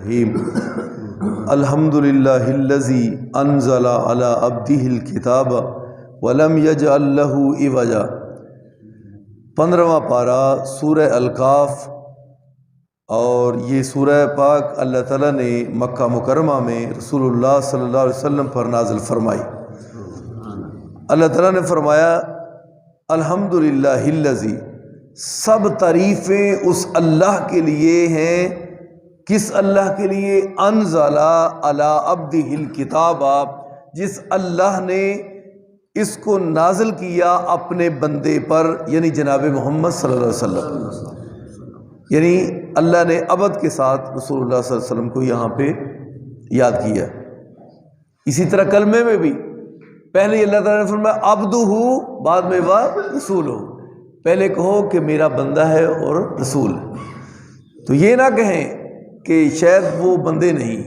الرحیم الحمد للہ الذی انزل علی عبدہ الکتاب ولم یجعل لہ عوجا۔ 15واں پارہ سورہ الکاف، اور یہ سورہ پاک اللہ تعالیٰ نے مکہ مکرمہ میں رسول اللہ صلی اللہ علیہ وسلم پر نازل فرمائی۔ اللہ تعالیٰ نے فرمایا الحمد للہ الذی، سب تعریفیں اس اللہ کے لیے ہیں۔ کس اللہ کے لیے؟ انزل علی عبدہ الکتاب، جس اللہ نے اس کو نازل کیا اپنے بندے پر، یعنی جناب محمد صلی اللہ علیہ وسلم۔ یعنی اللہ نے عبد کے ساتھ رسول اللہ صلی اللہ علیہ وسلم کو یہاں پہ یاد کیا۔ اسی طرح کلمے میں بھی پہلے اللہ تعالیٰ نے فرمایا عبدہ، بعد میں وہ رسول ہو۔ پہلے کہو کہ میرا بندہ ہے اور رسول ہے، تو یہ نہ کہیں کہ شاید وہ بندے نہیں،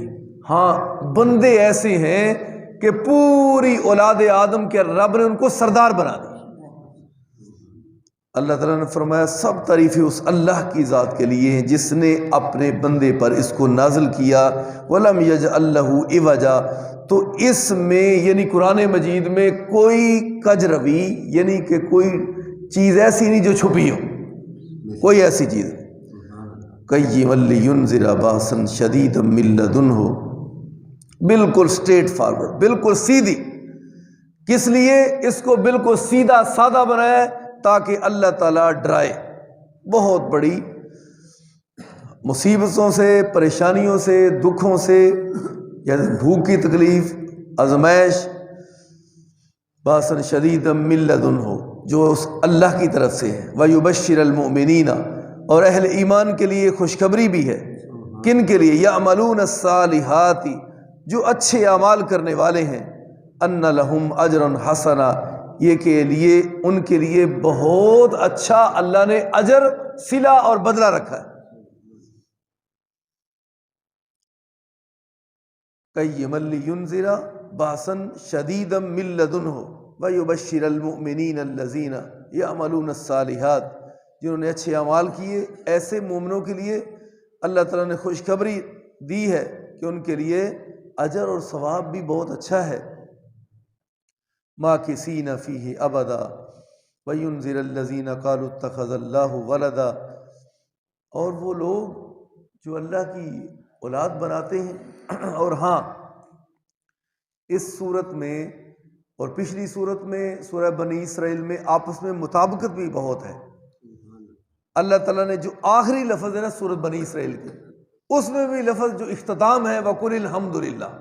ہاں بندے ایسے ہیں کہ پوری اولاد آدم کے رب نے ان کو سردار بنا دیا۔ اللہ تعالیٰ نے فرمایا سب تعریفیں اس اللہ کی ذات کے لیے ہیں جس نے اپنے بندے پر اس کو نازل کیا۔ وَلَمْ يَجْعَلْ لَهُ عِوَجًا، تو اس میں یعنی قرآن مجید میں کوئی کج روی، یعنی کہ کوئی چیز ایسی نہیں جو چھپی ہو، کوئی ایسی چیز نہیں۔ قیما لینذر باسا شدیدا من لدنہ، بالکل اسٹریٹ فارورڈ، بالکل سیدھی۔ کس لیے اس کو بالکل سیدھا سادہ بنایا ہے؟ تاکہ اللہ تعالیٰ ڈرائے بہت بڑی مصیبتوں سے، پریشانیوں سے، دکھوں سے، یعنی بھوک کی تکلیف، آزمائش، باسا شدیدا من لدنہ، جو اس اللہ کی طرف سے ہے۔ وَيُبَشِّرَ الْمُؤْمِنِينَ، اور اہل ایمان کے لیے خوشخبری بھی ہے۔ کن کے لیے؟ یعملون الصالحات، جو اچھے اعمال کرنے والے ہیں، ان لہم اجرا حسنا، یہ کے لیے ان کے لیے بہت اچھا اللہ نے اجر، صلہ اور بدلہ رکھا ہے۔ قیما لینذر باسا شدیدا من لدنہ ویبشر المؤمنین الذین یعملون الصالحات، جنہوں نے اچھے اعمال کیے، ایسے مومنوں کے لیے اللہ تعالیٰ نے خوشخبری دی ہے کہ ان کے لیے اجر اور ثواب بھی بہت اچھا ہے۔ ماکثین فیہ ابدا وینذر الذین قالوا اتخذ اللہ ولدا، اور وہ لوگ جو اللہ کی اولاد بناتے ہیں۔ اور ہاں، اس صورت میں اور پچھلی صورت میں سورہ بنی اسرائیل میں آپس میں مطابقت بھی بہت ہے۔ اللہ تعالیٰ نے جو آخری لفظ ہے نا سورۃ بنی اسرائیل کے، اس میں بھی لفظ جو اختتام ہے وَقُلِ الْحَمْدُ لِلَّهِ،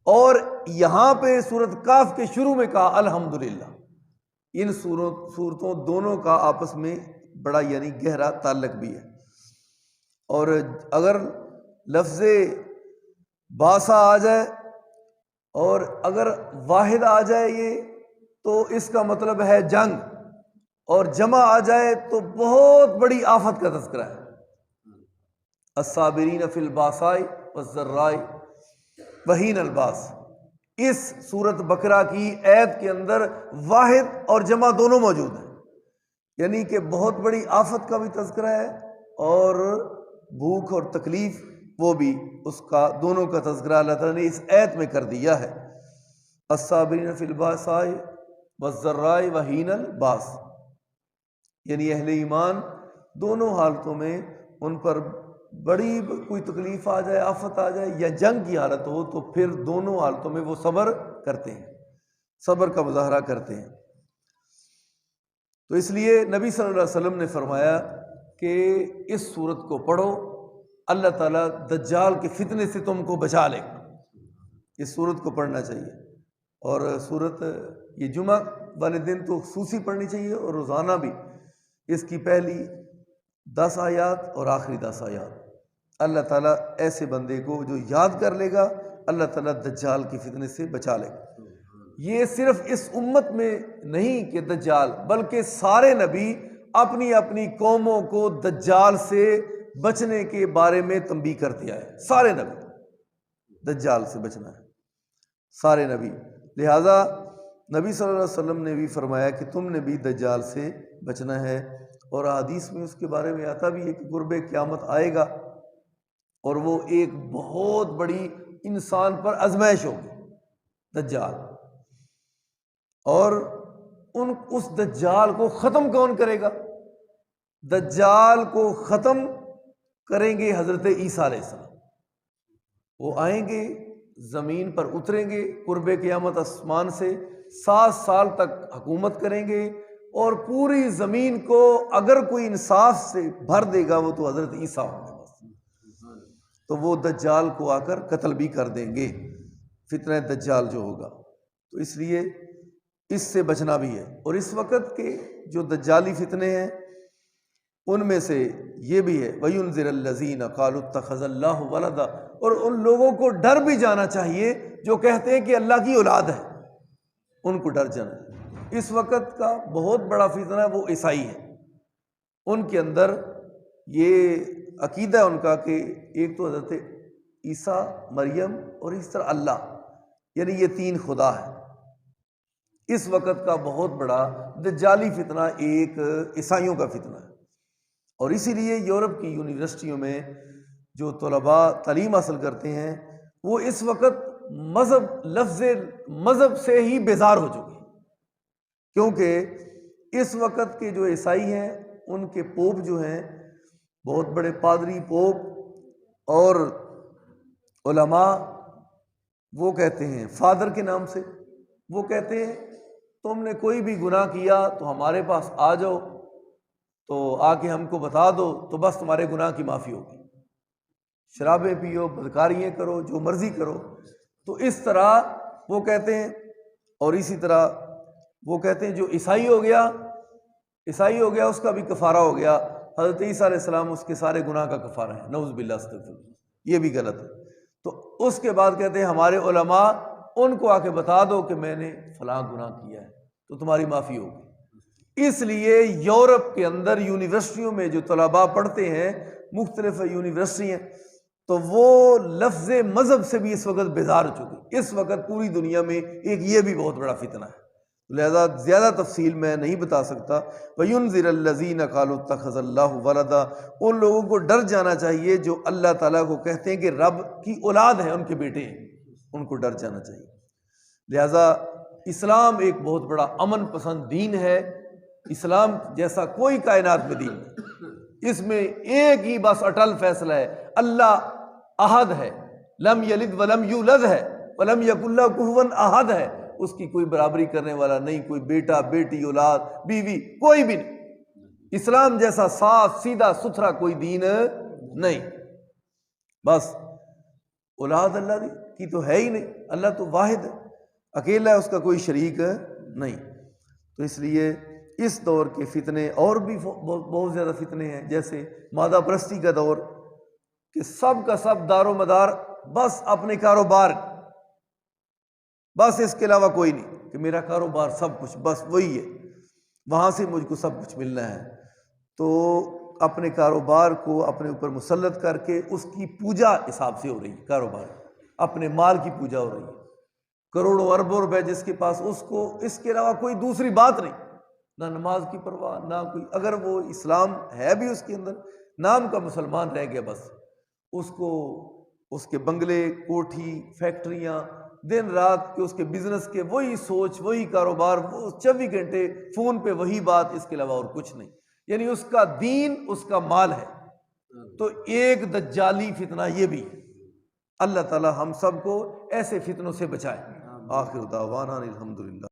اور یہاں پہ سورۃ کاف کے شروع میں کہا الحمدللہ۔ ان صورتوں دونوں کا آپس میں بڑا یعنی گہرا تعلق بھی ہے۔ اور اگر لفظ باسا آ جائے اور اگر واحد آ جائے یہ، تو اس کا مطلب ہے جنگ، اور جمع آ جائے تو بہت بڑی آفت کا تذکرہ ہے۔ الصابرین فی الباساء والضراء وحین الباس، اس سورۃ بقرہ کی آیت کے اندر واحد اور جمع دونوں موجود ہیں، یعنی کہ بہت بڑی آفت کا بھی تذکرہ ہے اور بھوک اور تکلیف وہ بھی، اس کا دونوں کا تذکرہ اللہ تعالیٰ نے اس آیت میں کر دیا ہے۔ الصابرین فی الباساء والضراء وحین الباس، یعنی اہل ایمان دونوں حالتوں میں ان پر بڑی کوئی تکلیف آ جائے، آفت آ جائے یا جنگ کی حالت ہو، تو پھر دونوں حالتوں میں وہ صبر کرتے ہیں، صبر کا مظاہرہ کرتے ہیں۔ تو اس لیے نبی صلی اللہ علیہ وسلم نے فرمایا کہ اس سورت کو پڑھو، اللہ تعالیٰ دجال کے فتنے سے تم کو بچا لے گا۔ اس سورت کو پڑھنا چاہیے، اور سورت یہ جمعہ والے دن تو خصوصی پڑھنی چاہیے، اور روزانہ بھی اس کی پہلی 10 آیات اور آخری 10 آیات۔ اللہ تعالیٰ ایسے بندے کو جو یاد کر لے گا، اللہ تعالیٰ دجال کی فتنے سے بچا لے گا۔ یہ صرف اس امت میں نہیں کہ دجال، بلکہ سارے نبی اپنی اپنی قوموں کو دجال سے بچنے کے بارے میں تنبیہ کرتے آئے۔ سارے نبی دجال سے بچنا ہے، سارے نبی۔ لہٰذا نبی صلی اللہ علیہ وسلم نے بھی فرمایا کہ تم نے بھی دجال سے بچنا ہے، اور حدیث میں اس کے بارے میں آتا بھی ہے کہ قرب قیامت آئے گا اور وہ ایک بہت بڑی انسان پر آزمائش ہوگی، دجال۔ اور اس دجال کو ختم کون کرے گا؟ دجال کو ختم کریں گے حضرت عیسیٰ علیہ السلام۔ وہ آئیں گے، زمین پر اتریں گے قرب قیامت آسمان سے، 7 سال تک حکومت کریں گے، اور پوری زمین کو اگر کوئی انصاف سے بھر دے گا وہ تو حضرت عیسیٰ ہوں گے بس۔ تو وہ دجال کو آ کر قتل بھی کر دیں گے، فتنہ دجال جو ہوگا۔ تو اس لیے اس سے بچنا بھی ہے۔ اور اس وقت کے جو دجالی فتنے ہیں ان میں سے یہ بھی ہے وَيُنذِرَ الَّذِينَ قَالُوا اتَّخَذَ اللَّهُ وَلَدًا، اور ان لوگوں کو ڈر بھی جانا چاہیے جو کہتے ہیں کہ اللہ کی اولاد ہے، ان کو ڈر جانا چاہیے۔ اس وقت کا بہت بڑا فتنہ ہے وہ عیسائی ہے، ان کے اندر یہ عقیدہ ہے ان کا کہ ایک تو حضرت عیسیٰ، مریم اور اس طرح اللہ، یعنی یہ 3 خدا ہے۔ اس وقت کا بہت بڑا دجالی فتنہ ایک عیسائیوں کا فتنہ ہے۔ اور اسی لیے یورپ کی یونیورسٹیوں میں جو طلباء تعلیم حاصل کرتے ہیں وہ اس وقت لفظ مذہب سے ہی بیزار ہو چکے ہیں، کیونکہ اس وقت کے جو عیسائی ہیں ان کے پوپ جو ہیں، بہت بڑے پادری پوپ اور علماء، وہ کہتے ہیں فادر کے نام سے، وہ کہتے ہیں تم نے کوئی بھی گناہ کیا تو ہمارے پاس آ جاؤ، تو آ کے ہم کو بتا دو تو بس تمہارے گناہ کی معافی ہوگی، شرابیں پیو، بدکاریاں کرو، جو مرضی کرو۔ تو اس طرح وہ کہتے ہیں۔ اور اسی طرح وہ کہتے ہیں جو عیسائی ہو گیا اس کا بھی کفارہ ہو گیا، حضرت عیسیٰ علیہ السلام اس کے سارے گناہ کا کفارہ ہے، نعوذ باللہ، استغفر اللہ، یہ بھی غلط ہے۔ تو اس کے بعد کہتے ہیں ہمارے علماء، ان کو آ کے بتا دو کہ میں نے فلاں گناہ کیا ہے تو تمہاری معافی ہوگی۔ اس لیے یورپ کے اندر یونیورسٹیوں میں جو طلباء پڑھتے ہیں، مختلف یونیورسٹی ہیں، تو وہ لفظ مذہب سے بھی اس وقت بیزار ہو چکے۔ اس وقت پوری دنیا میں ایک یہ بھی بہت بڑا فتنہ ہے، لہذا زیادہ تفصیل میں نہیں بتا سکتا۔ وَيُنذِرَ الَّذِينَ قَالُوا اتَّخَذَ اللَّهُ وَلَدًا، ان لوگوں کو ڈر جانا چاہیے جو اللہ تعالیٰ کو کہتے ہیں کہ رب کی اولاد ہے، ان کے بیٹے ہیں، ان کو ڈر جانا چاہیے۔ لہذا اسلام ایک بہت بڑا امن پسند دین ہے، اسلام جیسا کوئی کائنات میں دین نہیں۔ اس میں ایک ہی بس اٹل فیصلہ ہے، اللہ احد ہے، لم یلد ولم یولد ہے، ولم یکن لہ کفوا احد ہے، اس کی کوئی برابری کرنے والا نہیں، کوئی بیٹا، بیٹی، اولاد، بیوی، کوئی بھی نہیں۔ اسلام جیسا صاف سیدھا ستھرا کوئی دین نہیں۔ بس اولاد اللہ کی تو ہے ہی نہیں، اللہ تو واحد ہے، اکیلا ہے، اس کا کوئی شریک نہیں۔ تو اس لیے اس دور کے فتنے اور بھی بہت زیادہ فتنے ہیں، جیسے مادہ پرستی کا دور، کہ سب کا سب دار و مدار بس اپنے کاروبار، بس اس کے علاوہ کوئی نہیں، کہ میرا کاروبار سب کچھ، بس وہی ہے، وہاں سے مجھ کو سب کچھ ملنا ہے۔ تو اپنے کاروبار کو اپنے اوپر مسلط کر کے اس کی پوجا حساب سے ہو رہی ہے، کاروبار اپنے مال کی پوجا ہو رہی ہے، کروڑوں اربوں روپے جس کے پاس، اس کو اس کے علاوہ کوئی دوسری بات نہیں، نہ نماز کی پرواہ، نہ کوئی، اگر وہ اسلام ہے بھی اس کے اندر، نام کا مسلمان رہ گیا، بس اس کو اس کے بنگلے، کوٹھی، فیکٹریاں، دن رات کے اس کے بزنس کے وہی سوچ، وہی کاروبار، وہ 24 گھنٹے فون پہ وہی بات، اس کے علاوہ اور کچھ نہیں، یعنی اس کا دین، اس کا مال ہے۔ تو ایک دجالی فتنہ یہ بھی ہے۔ اللہ تعالی ہم سب کو ایسے فتنوں سے بچائے۔ آخر دعوانا الحمدللہ۔